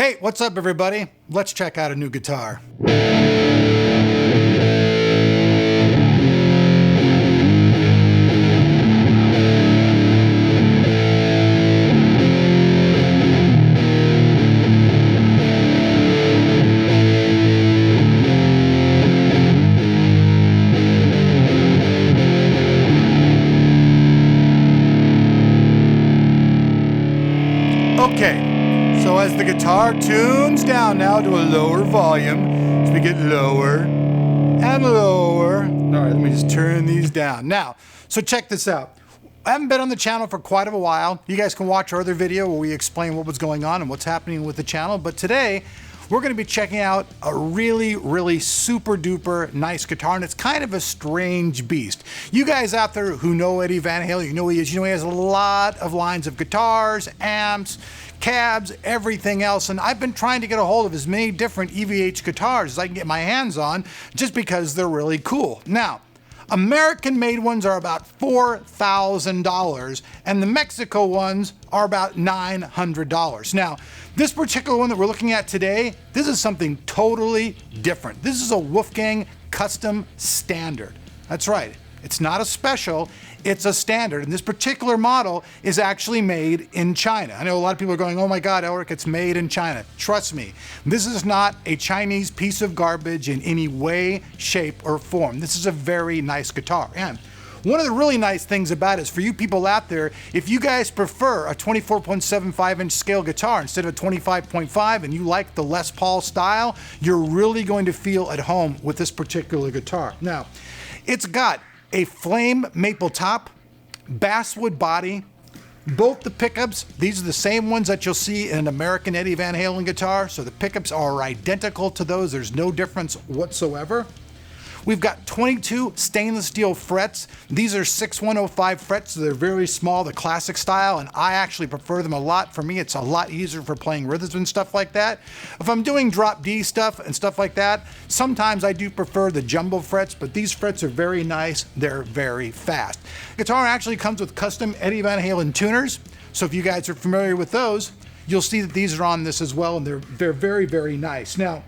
Hey, what's up everybody? Let's check out a new guitar. Okay, so as the guitar tunes down now to a lower volume, as we get lower and lower. All right, let me just turn these down. Now, so check this out. I haven't been on the channel for quite a while. You guys can watch our other video where we explain what was going on and what's happening with the channel. But today, we're going to be checking out a really super duper nice guitar, and it's kind of a strange beast. You guys out there who know Eddie Van Halen, you know he is. You know he has a lot of lines of guitars, amps, cabs, everything else, and I've been trying to get a hold of as many different EVH guitars as I can get my hands on, just because they're really cool. Now, American-made ones are about $4,000, and the Mexico ones are about $900. Now, this particular one that we're looking at today, this is something totally different. This is a Wolfgang custom standard. That's right, it's not a special, it's a standard. And this particular model is actually made in China. I know a lot of people are going, oh my God, Elric, it's made in China. Trust me, this is not a Chinese piece of garbage in any way, shape, or form. This is a very nice guitar. And one of the really nice things about it is for you people out there, if you guys prefer a 24.75-inch scale guitar instead of a 25.5 and you like the Les Paul style, you're really going to feel at home with this particular guitar. Now, it's got a flame maple top, basswood body, both the pickups, these are the same ones that you'll see in an American Eddie Van Halen guitar, so the pickups are identical to those, there's no difference whatsoever. We've got 22 stainless steel frets. These are 6105 frets, so they're very small, the classic style, and I actually prefer them a lot. For me, it's a lot easier for playing rhythms and stuff like that. If I'm doing drop D stuff and stuff like that, sometimes I do prefer the jumbo frets, but these frets are very nice, they're very fast. Guitar actually comes with custom Eddie Van Halen tuners, so if you guys are familiar with those, you'll see that these are on this as well, and they're very nice. Now,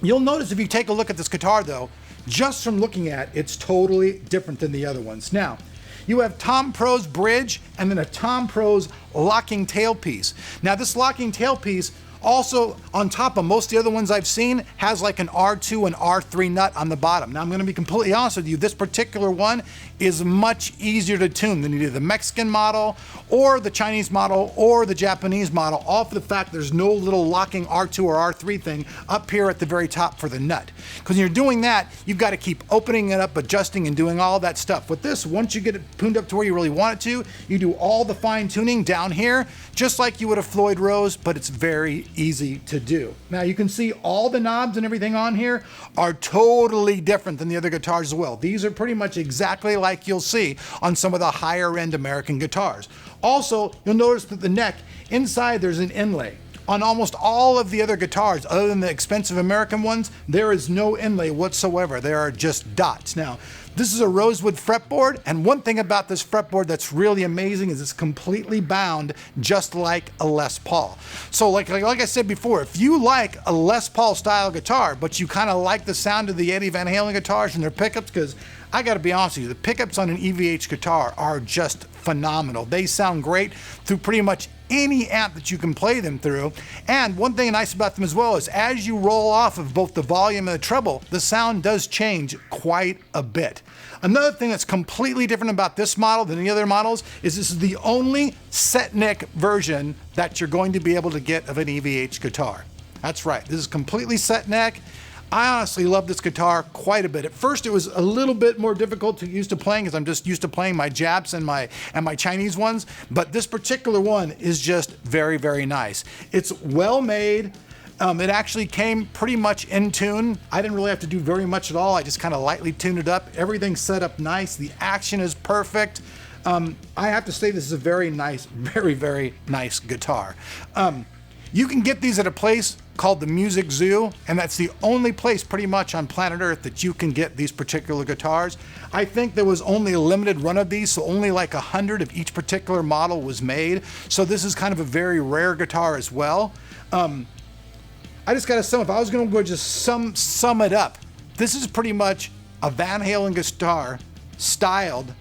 you'll notice if you take a look at this guitar though, just from looking at it's totally different than the other ones. Now, you have Tom Pro's bridge and then a Tom Pro's locking tailpiece. Now, this locking tailpiece also, on top of most of the other ones I've seen, has like an R2 and R3 nut on the bottom. Now, I'm gonna be completely honest with you, this particular one is much easier to tune than either the Mexican model or the Chinese model or the Japanese model, all for the fact there's no little locking R2 or R3 thing up here at the very top for the nut. Because when you're doing that, you've got to keep opening it up, adjusting, and doing all that stuff. With this, once you get it tuned up to where you really want it to, you do all the fine tuning down here, just like you would a Floyd Rose, but it's very easy to do. Now, you can see all the knobs and everything on here are totally different than the other guitars as well. These are pretty much exactly like you'll see on some of the higher end American guitars. Also, you'll notice that the neck, inside there's an inlay. On almost all of the other guitars, other than the expensive American ones, there is no inlay whatsoever. There are just dots. Now, this is a rosewood fretboard, and one thing about this fretboard that's really amazing is it's completely bound just like a Les Paul. So like I said before, if you like a Les Paul style guitar, but you kind of like the sound of the Eddie Van Halen guitars and their pickups, because I gotta be honest with you, the pickups on an EVH guitar are just phenomenal. They sound great through pretty much any amp that you can play them through. And one thing nice about them as well is as you roll off of both the volume and the treble, the sound does change quite a bit. Another thing that's completely different about this model than any other models is this is the only set neck version that you're going to be able to get of an EVH guitar. That's right, this is completely set neck. I honestly love this guitar quite a bit. At first, it was a little bit more difficult to used to playing because I'm just used to playing my Japs and my Chinese ones, but this particular one is just very nice. It's well made. It actually came pretty much in tune. I didn't really have to do very much at all. I just kind of lightly tuned it up. Everything's set up nice. The action is perfect. I have to say this is a very nice, very nice guitar. You can get these at a place called the Music Zoo, and that's the only place pretty much on planet Earth that you can get these particular guitars. I think there was only a limited run of these, so only like 100 of each particular model was made. So this is kind of a very rare guitar as well. I just gotta sum. If I was gonna go just sum it up, this is pretty much a Van Halen guitar styled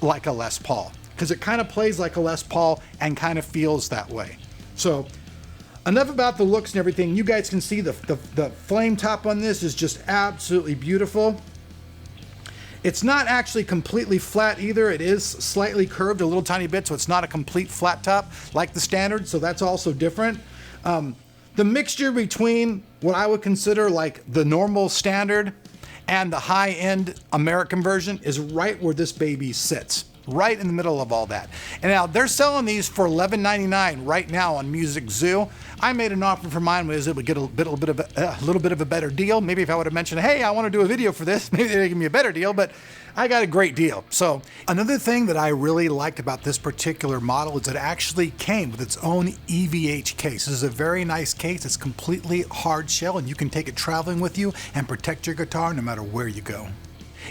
like a Les Paul, because it kind of plays like a Les Paul and kind of feels that way. So enough about the looks and everything. You guys can see the flame top on this is just absolutely beautiful. It's not actually completely flat either. It is slightly curved a little tiny bit, so it's not a complete flat top like the standard, so that's also different. The mixture between what I would consider like the normal standard and the high-end American version is right where this baby sits, right in the middle of all that. And now they're selling these for $11.99 right now on Music Zoo. I made an offer for mine was it would get a little bit of a better deal. Maybe if I would have mentioned, hey, I want to do a video for this, maybe they'd give me a better deal, but I got a great deal. So another thing that I really liked about this particular model is it actually came with its own EVH case. This is a very nice case. It's completely hard shell and you can take it traveling with you and protect your guitar no matter where you go.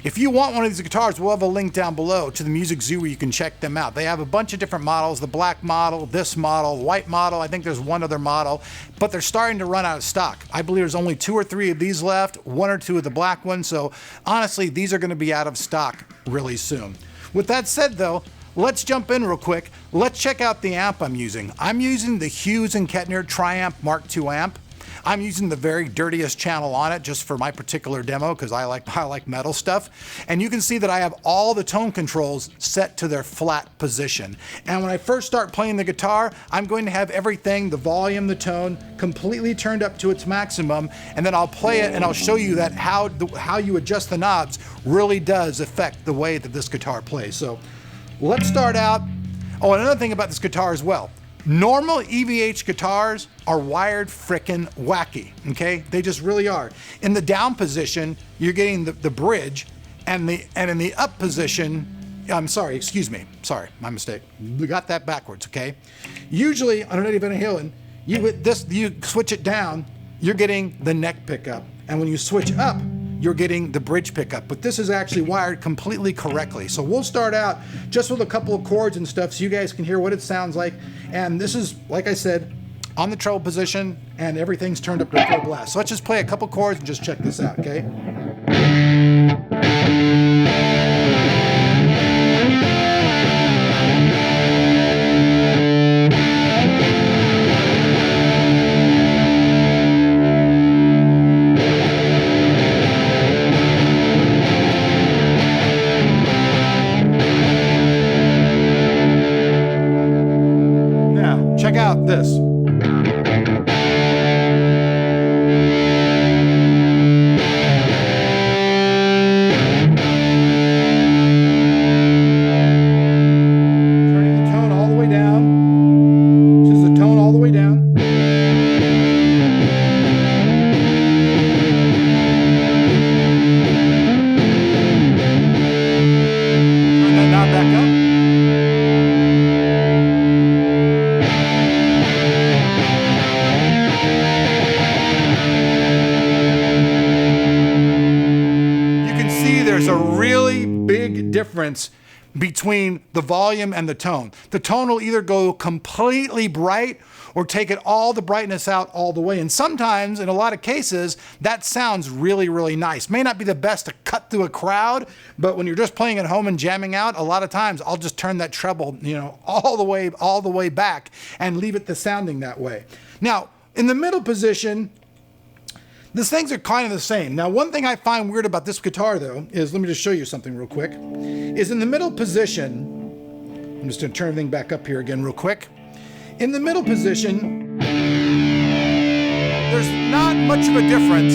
If you want one of these guitars, we'll have a link down below to the Music Zoo where you can check them out. They have a bunch of different models, the black model, this model, white model, I think there's one other model, but they're starting to run out of stock. I believe there's only 2 or 3 of these left, 1 or 2 of the black ones, so honestly, these are gonna be out of stock really soon. With that said though, let's jump in real quick. Let's check out the amp I'm using. I'm using the Hughes & Kettner Triamp Mark II amp. I'm using the very dirtiest channel on it just for my particular demo because I like metal stuff. And you can see that I have all the tone controls set to their flat position. And when I first start playing the guitar, I'm going to have everything, the volume, the tone, completely turned up to its maximum. And then I'll play it and I'll show you that how you adjust the knobs really does affect the way that this guitar plays. So let's start out. Oh, and another thing about this guitar as well. Normal EVH guitars are wired frickin' wacky, okay? They just really are. In the down position, you're getting the bridge, and in the up position, I'm sorry, excuse me, sorry, my mistake. We got that backwards, okay? Usually on an Eddie Van Halen, you switch it down, you're getting the neck pickup, and when you switch up, you're getting the bridge pickup, but this is actually wired completely correctly. So we'll start out just with a couple of chords and stuff so you guys can hear what it sounds like. And this is, like I said, on the treble position and everything's turned up to full blast. So let's just play a couple chords and just check this out, okay? Check out this. Turning the tone all the way down. This is the tone all the way down. Turn that knob back up. There's a really big difference between the volume and the tone. The tone will either go completely bright or take it all the brightness out all the way. And sometimes, in a lot of cases, that sounds really, really nice. May not be the best to cut through a crowd, but when you're just playing at home and jamming out, a lot of times I'll just turn that treble, all the way back and leave it sounding that way. Now, in the middle position, these things are kind of the same. Now, one thing I find weird about this guitar, though, is, let me just show you something real quick, is in the middle position, I'm just going to turn everything back up here again real quick. In the middle position, there's not much of a difference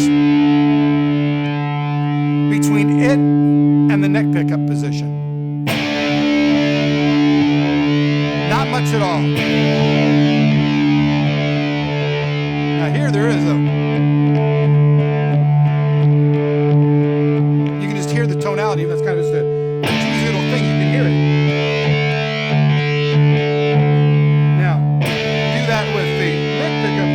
between it and the neck pickup position. Not much at all. Now here there is a... the tonality, that's kind of just a cheesy little thing, you can hear it. Now, do that with the neck pickup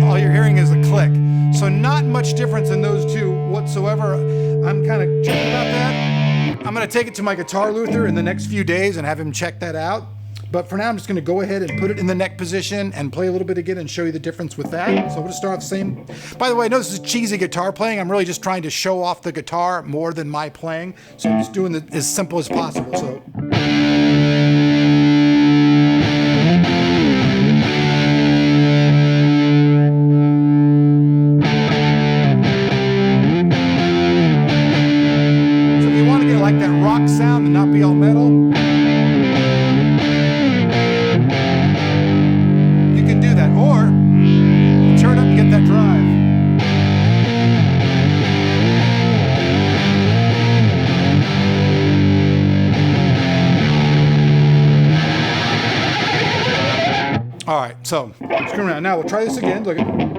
though. All you're hearing is a click. So not much difference in those two whatsoever. I'm kind of tripped about that. I'm going to take it to my guitar luthier in the next few days and have him check that out. But for now, I'm just gonna go ahead and put it in the neck position and play a little bit again and show you the difference with that. So we'll just start off the same. By the way, I know this is cheesy guitar playing. I'm really just trying to show off the guitar more than my playing. So I'm just doing it as simple as possible. So. Sound and not be all metal. You can do that, or turn up and get that drive. All right, so screw around. Now we'll try this again. Look at.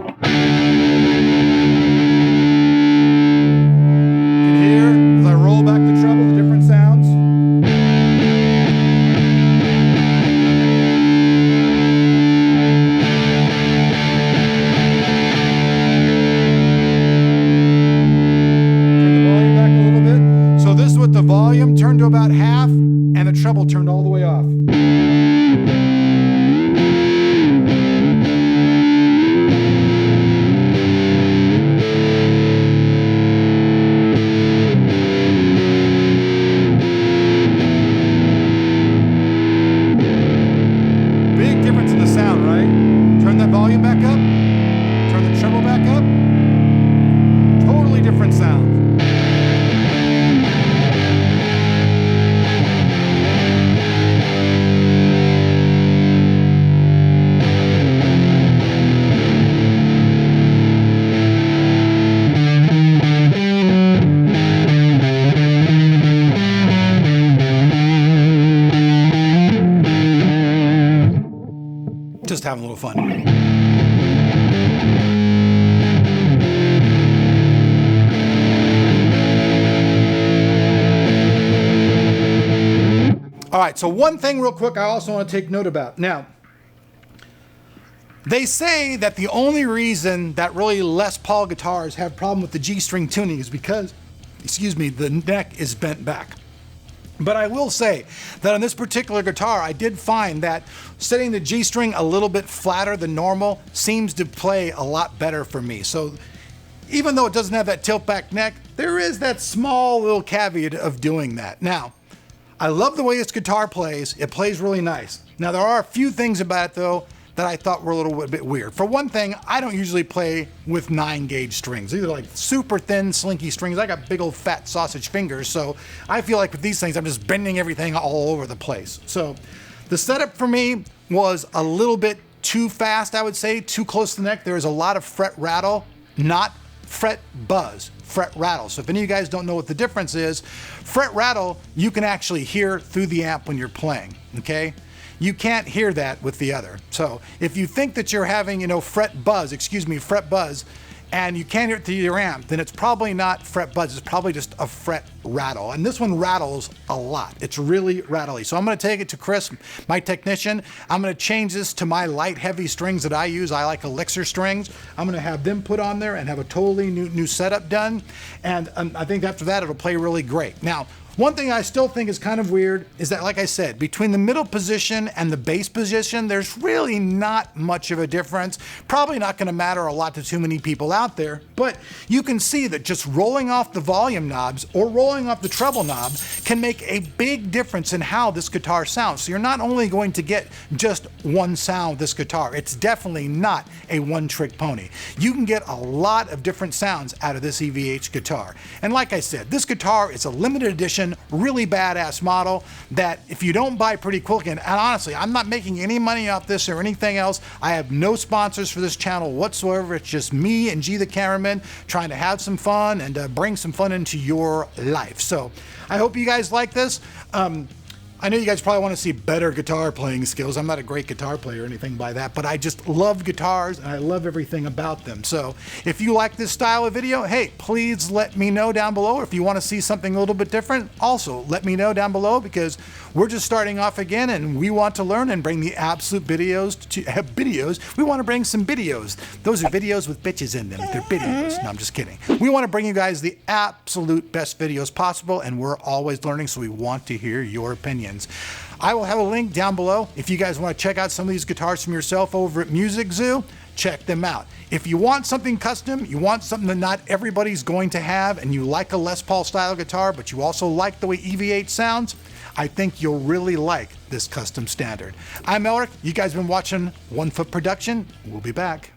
Turned to about half, and the treble turned all the way off. Big difference in the sound, right? Turn that volume back up, turn the treble back up. Totally different sound. Just having a little fun. All right, so one thing real quick I also want to take note about. Now, they say that the only reason that really Les Paul guitars have problem with the G string tuning is because, excuse me, the neck is bent back. But I will say that on this particular guitar, I did find that setting the G string a little bit flatter than normal seems to play a lot better for me. So even though it doesn't have that tilt back neck, there is that small little caveat of doing that. Now, I love the way this guitar plays. It plays really nice. Now, there are a few things about it though that I thought were a little bit weird. For one thing, I don't usually play with 9-gauge strings. These are like super thin, slinky strings. I got big old fat sausage fingers, so I feel like with these things, I'm just bending everything all over the place. So the setup for me was a little bit too fast, I would say, too close to the neck. There is a lot of fret rattle, not fret buzz, fret rattle. So if any of you guys don't know what the difference is, fret rattle, you can actually hear through the amp when you're playing, okay? You can't hear that with the other. So if you think that you're having, fret buzz, and you can't hear it through your amp, then it's probably not fret buzz, it's probably just a fret rattle. And this one rattles a lot. It's really rattly. So I'm gonna take it to Chris, my technician. I'm gonna change this to my light heavy strings that I use. I like Elixir strings. I'm gonna have them put on there and have a totally new setup done. And I think after that, it'll play really great. Now, one thing I still think is kind of weird is that, like I said, between the middle position and the bass position, there's really not much of a difference. Probably not going to matter a lot to too many people out there, but you can see that just rolling off the volume knobs or rolling off the treble knob can make a big difference in how this guitar sounds. So you're not only going to get just one sound with this guitar, it's definitely not a one-trick pony. You can get a lot of different sounds out of this EVH guitar. And like I said, this guitar is a limited edition, really badass model that if you don't buy pretty quick, and honestly, I'm not making any money off this or anything else. I have no sponsors for this channel whatsoever. It's just me and G the cameraman trying to have some fun and bring some fun into your life. So I hope you guys like this. I know you guys probably want to see better guitar playing skills. I'm not a great guitar player or anything by that, but I just love guitars and I love everything about them. So if you like this style of video, hey, please let me know down below. If you want to see something a little bit different, also let me know down below, because we're just starting off again and we want to learn and bring the absolute videos to videos. We want to bring some videos. Those are videos with bitches in them. They're videos. No, I'm just kidding. We want to bring you guys the absolute best videos possible, and we're always learning, so we want to hear your opinion. opinions. I will have a link down below. If you guys want to check out some of these guitars from yourself over at Music Zoo, check them out. If you want something custom, you want something that not everybody's going to have, and you like a Les Paul style guitar, but you also like the way EVH sounds, I think you'll really like this custom standard. I'm Elric. You guys have been watching One Foot Production. We'll be back.